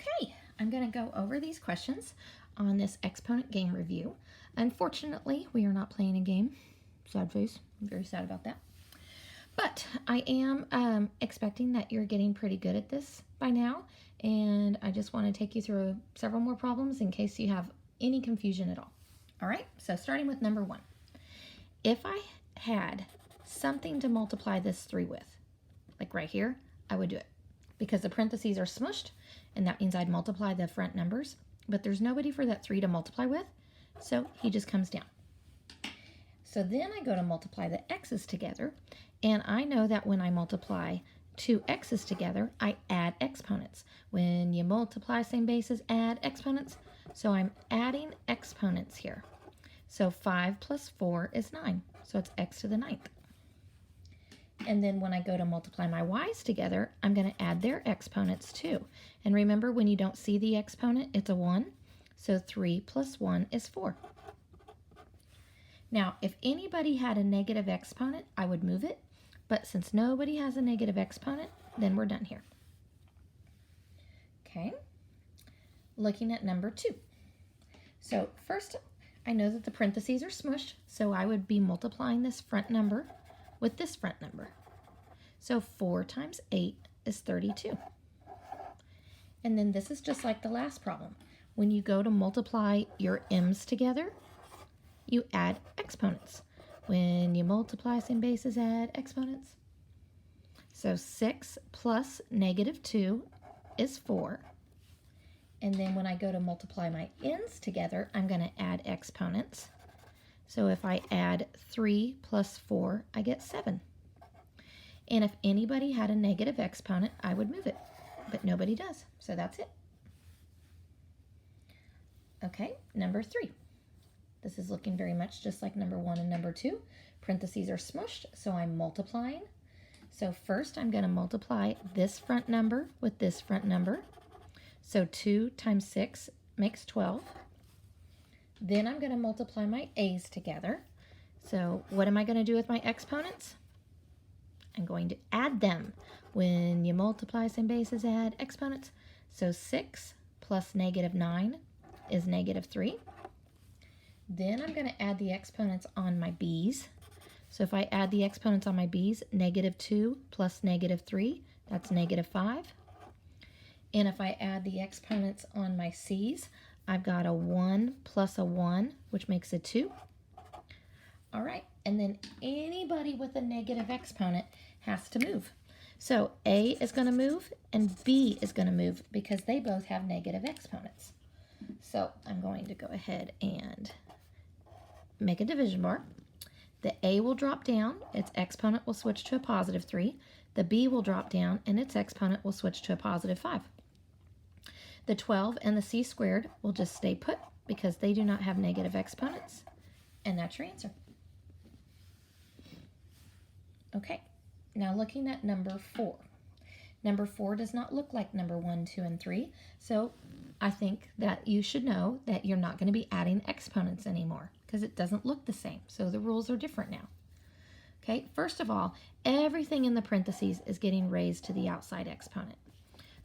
Okay, I'm going to go over these questions on this Exponent game review. Unfortunately, we are not playing a game. Sad face. I'm very sad about that. But I am expecting that you're getting pretty good at this by now, and I just want to take you through several more problems in case you have any confusion at all. All right, so starting with number 1. If I had something to multiply this 3 with, like right here, I would do it because the parentheses are smushed, and that means I'd multiply the front numbers, but there's nobody for that 3 to multiply with, so he just comes down. So then I go to multiply the x's together, and I know that when I multiply 2 x's together, I add exponents. When you multiply same bases, add exponents. So I'm adding exponents here. So 5 plus 4 is 9, so it's x to the 9th. And then when I go to multiply my y's together, I'm going to add their exponents too. And remember, when you don't see the exponent, it's a 1. So 3 plus 1 is 4. Now, if anybody had a negative exponent, I would move it. But since nobody has a negative exponent, then we're done here. Okay, looking at number 2. So first, I know that the parentheses are smushed, so I would be multiplying this front number with this front number. So 4 times 8 is 32. And then this is just like the last problem. When you go to multiply your m's together, you add exponents. When you multiply same bases, add exponents. So 6 plus negative 2 is 4. And then when I go to multiply my n's together, I'm going to add exponents. So if I add 3 plus 4, I get 7. And if anybody had a negative exponent, I would move it. But nobody does, so that's it. Okay, number 3. This is looking very much just like number 1 and number 2. Parentheses are smushed, so I'm multiplying. So first I'm going to multiply this front number with this front number. So 2 times 6 makes 12. Then I'm going to multiply my a's together. So what am I going to do with my exponents? I'm going to add them. When you multiply same bases, add exponents. So 6 plus negative 9 is negative 3. Then I'm going to add the exponents on my b's. So if I add the exponents on my b's, negative 2 plus negative 3, that's negative 5. And if I add the exponents on my c's, I've got a 1 plus a 1, which makes a 2. All right, and then anybody with a negative exponent has to move. So A is going to move and B is going to move because they both have negative exponents. So I'm going to go ahead and make a division bar. The A will drop down, its exponent will switch to a positive 3. The B will drop down and its exponent will switch to a positive 5. The 12 and the c squared will just stay put because they do not have negative exponents. And that's your answer. Okay, now looking at number 4. Number 4 does not look like number 1, 2, and 3. So I think that you should know that you're not going to be adding exponents anymore because it doesn't look the same. So the rules are different now. Okay, first of all, everything in the parentheses is getting raised to the outside exponent.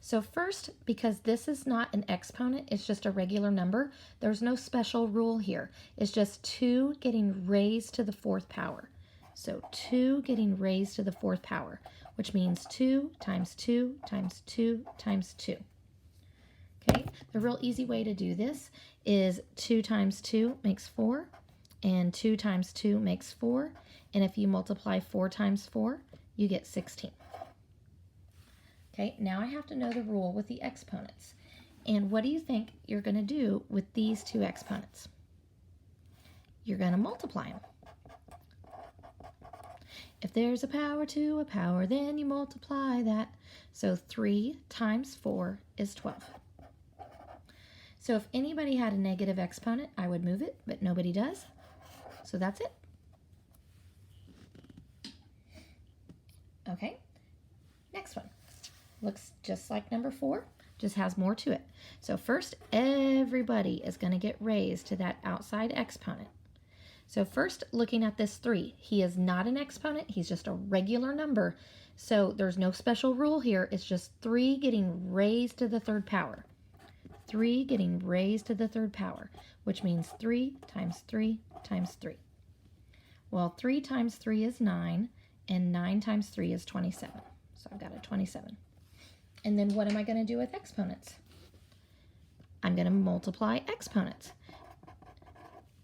So first, because this is not an exponent, it's just a regular number, there's no special rule here. It's just 2 getting raised to the 4th power. So 2 getting raised to the 4th power, which means 2 times 2 times 2 times 2. Okay, the real easy way to do this is 2 times 2 makes 4, and 2 times 2 makes 4, and if you multiply 4 times 4, you get 16. Okay, now I have to know the rule with the exponents. And what do you think you're going to do with these 2 exponents? You're going to multiply them. If there's a power to a power, then you multiply that. So 3 times 4 is 12. So if anybody had a negative exponent, I would move it, but nobody does. So that's it. Okay, next one. Looks just like number 4, just has more to it. So first, everybody is going to get raised to that outside exponent. So first, looking at this 3, he is not an exponent, he's just a regular number. So there's no special rule here, it's just 3 getting raised to the 3rd power. 3 getting raised to the third power, which means 3 times 3 times 3. Well, 3 times 3 is 9, and 9 times 3 is 27. So I've got a 27. And then what am I going to do with exponents? I'm going to multiply exponents.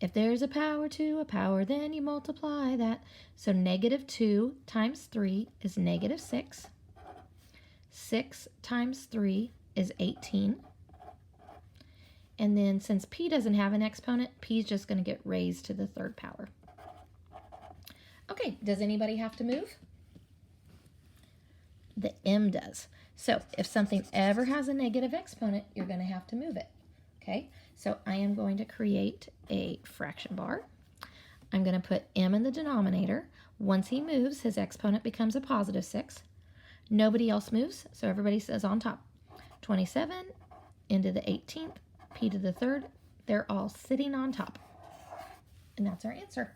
If there's a power to a power, then you multiply that. So negative 2 times 3 is negative 6. 6 times 3 is 18. And then since p doesn't have an exponent, p is just going to get raised to the third power. Okay, does anybody have to move? The m does. So if something ever has a negative exponent, you're going to have to move it. Okay, so I am going to create a fraction bar. I'm going to put m in the denominator. Once he moves, his exponent becomes a positive 6. Nobody else moves, so everybody says on top. 27 into the 18th, p to the third, they're all sitting on top. And that's our answer.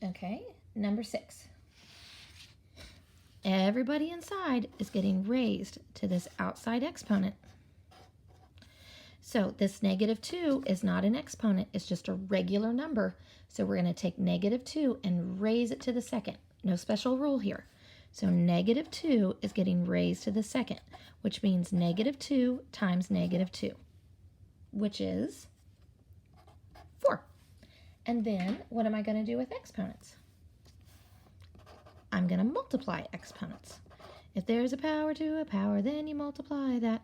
Okay, number 6. Everybody inside is getting raised to this outside exponent. So this negative 2 is not an exponent, it's just a regular number. So we're going to take negative 2 and raise it to the second. No special rule here. So negative 2 is getting raised to the second, which means negative 2 times negative 2, which is 4. And then what am I going to do with exponents? I'm going to multiply exponents. If there's a power to a power, then you multiply that.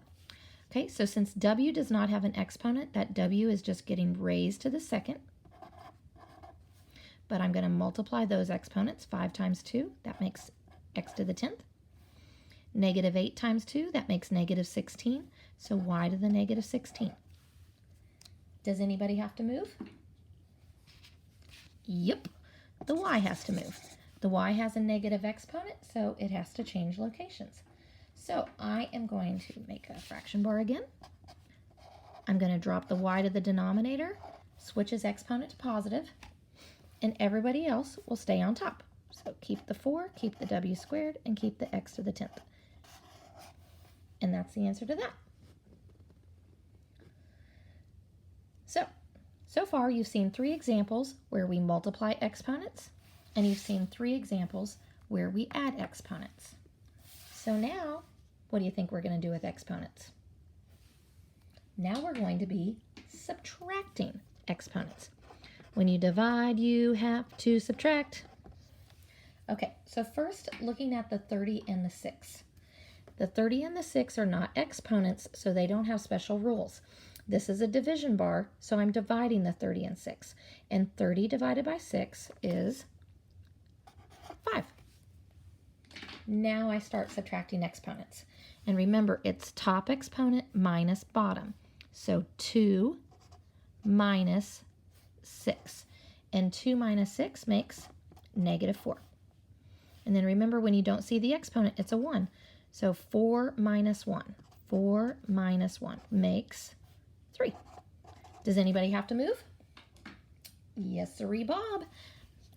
Okay, so since w does not have an exponent, that w is just getting raised to the second. But I'm going to multiply those exponents. 5 times 2, that makes x to the 10th. Negative 8 times 2, that makes negative 16. So y to the negative 16. Does anybody have to move? Yep, the y has to move. The y has a negative exponent, so it has to change locations. So I am going to make a fraction bar again. I'm going to drop the y to the denominator, switch his exponent to positive, and everybody else will stay on top. So keep the 4, keep the w squared, and keep the x to the 10th. And that's the answer to that. So far you've seen 3 examples where we multiply exponents, and you've seen 3 examples where we add exponents. So now, what do you think we're going to do with exponents? Now we're going to be subtracting exponents. When you divide, you have to subtract. Okay, so first looking at the 30 and the 6. The 30 and the 6 are not exponents, so they don't have special rules. This is a division bar, so I'm dividing the 30 and 6. And 30 divided by 6 is 5. Now I start subtracting exponents. And remember, it's top exponent minus bottom. So 2 minus 6. And 2 minus 6 makes negative 4. And then remember, when you don't see the exponent, it's a 1. So 4 minus 1. 4 minus 1 makes 3. Does anybody have to move? Yes, sirree, Bob.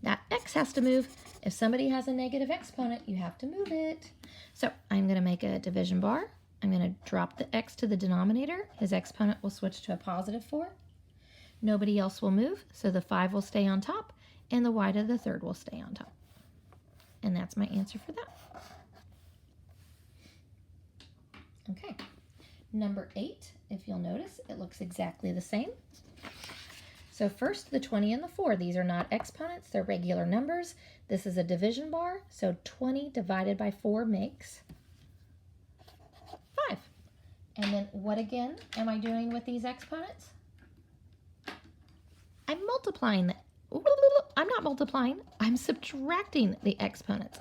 That x has to move. If somebody has a negative exponent, you have to move it. So I'm going to make a division bar. I'm going to drop the x to the denominator. His exponent will switch to a positive 4. Nobody else will move, so the 5 will stay on top, and the y to the third will stay on top. And that's my answer for that. Okay, number 8, if you'll notice, it looks exactly the same. So first, the 20 and the 4. These are not exponents, they're regular numbers. This is a division bar, so 20 divided by 4 makes 5. And then what again am I doing with these exponents? I'm multiplying them. I'm not multiplying, I'm subtracting the exponents.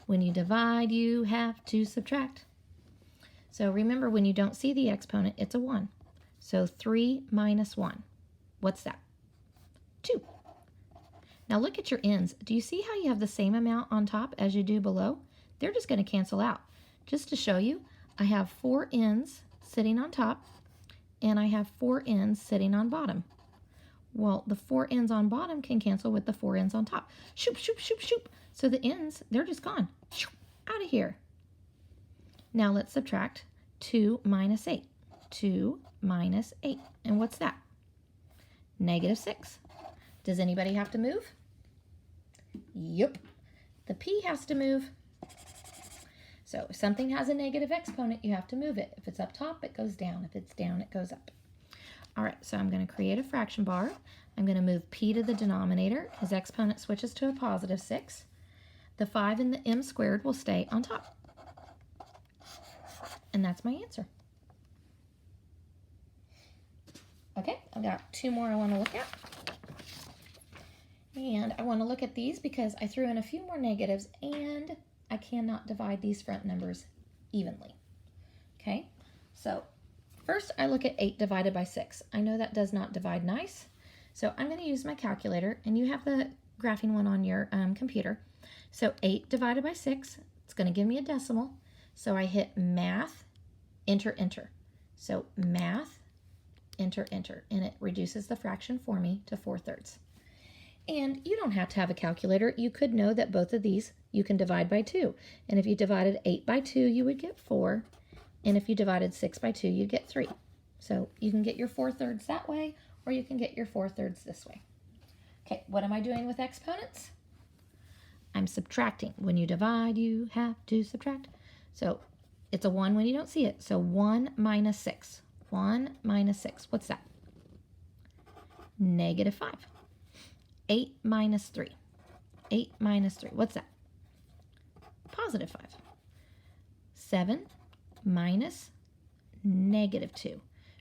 When you divide, you have to subtract. So remember, when you don't see the exponent, it's a 1. So 3 minus 1. What's that? 2. Now look at your ends. Do you see how you have the same amount on top as you do below? They're just going to cancel out. Just to show you, I have 4 ends sitting on top, and I have 4 ends sitting on bottom. Well, the 4 ends on bottom can cancel with the 4 ends on top. Shoop, shoop, shoop, shoop. So the ends, they're just gone. Shoop, out of here. Now let's subtract 2 minus 8. 2 minus 8. And what's that? -6. Does anybody have to move? Yep. The p has to move. So if something has a negative exponent, you have to move it. If it's up top, it goes down. If it's down, it goes up. All right, so I'm going to create a fraction bar. I'm going to move p to the denominator. His exponent switches to a +6. The 5 and the m squared will stay on top. And that's my answer. Okay, I've got 2 more I want to look at. And I want to look at these because I threw in a few more negatives and I cannot divide these front numbers evenly. Okay, so first I look at 8 divided by 6. I know that does not divide nice. So I'm going to use my calculator, and you have the graphing one on your computer. So 8 divided by 6, it's going to give me a decimal. So I hit math, enter, enter. So math, enter, enter. And it reduces the fraction for me to 4/3. And you don't have to have a calculator. You could know that both of these you can divide by 2. And if you divided 8 by 2, you would get 4. And if you divided 6 by 2, you'd get 3. So you can get your 4/3 that way, or you can get your 4/3 this way. Okay, what am I doing with exponents? I'm subtracting. When you divide, you have to subtract. So it's a 1 when you don't see it. So 1 minus 6. 1 minus 6. What's that? -5. 8 minus 3. 8 minus 3. What's that? +5. 7 minus -2.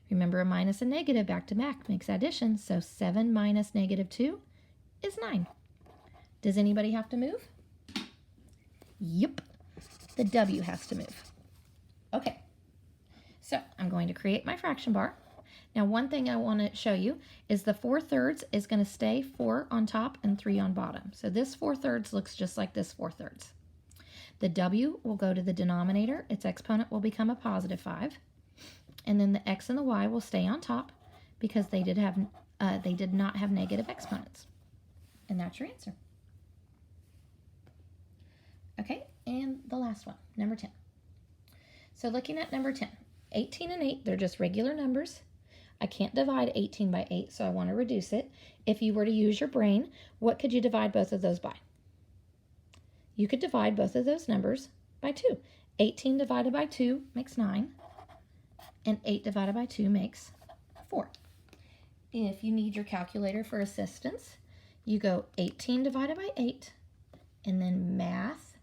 Remember, a minus and negative back to back makes addition. So 7 minus -2 is 9. Does anybody have to move? Yep. The W has to move. Okay. So I'm going to create my fraction bar. Now, one thing I want to show you is the 4/3 is going to stay 4 on top and 3 on bottom. So this 4/3 looks just like this 4/3. The W will go to the denominator. Its exponent will become a +5. And then the X and the Y will stay on top because they did not have negative exponents. And that's your answer. Okay, and the last one, number 10. So looking at number 10, 18 and 8, they're just regular numbers. I can't divide 18 by 8, so I want to reduce it. If you were to use your brain, what could you divide both of those by? You could divide both of those numbers by 2. 18 divided by 2 makes 9, and 8 divided by 2 makes 4. If you need your calculator for assistance, you go 18 divided by 8, and then math,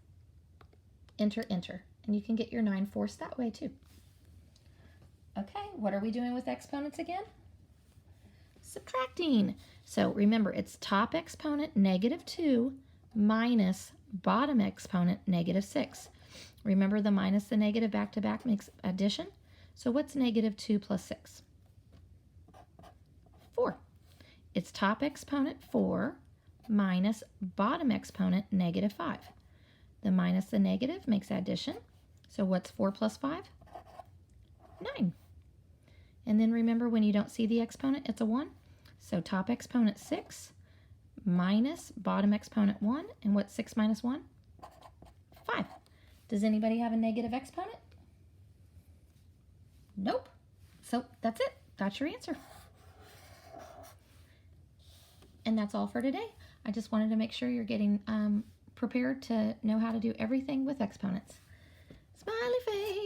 enter, enter. And you can get your 9/4 that way too. Okay, what are we doing with exponents again? Subtracting. So remember, it's top exponent -2 minus bottom exponent -6. Remember, the minus the negative back to back makes addition. So what's -2 plus 6? 4. It's top exponent 4 minus bottom exponent -5. The minus the negative makes addition. So what's 4 plus 5? 9. And then remember, when you don't see the exponent, it's a 1. So top exponent 6 minus bottom exponent 1. And what's 6 minus 1? 5. Does anybody have a negative exponent? Nope. So that's it. That's your answer. And that's all for today. I just wanted to make sure you're getting prepared to know how to do everything with exponents. Smiley face.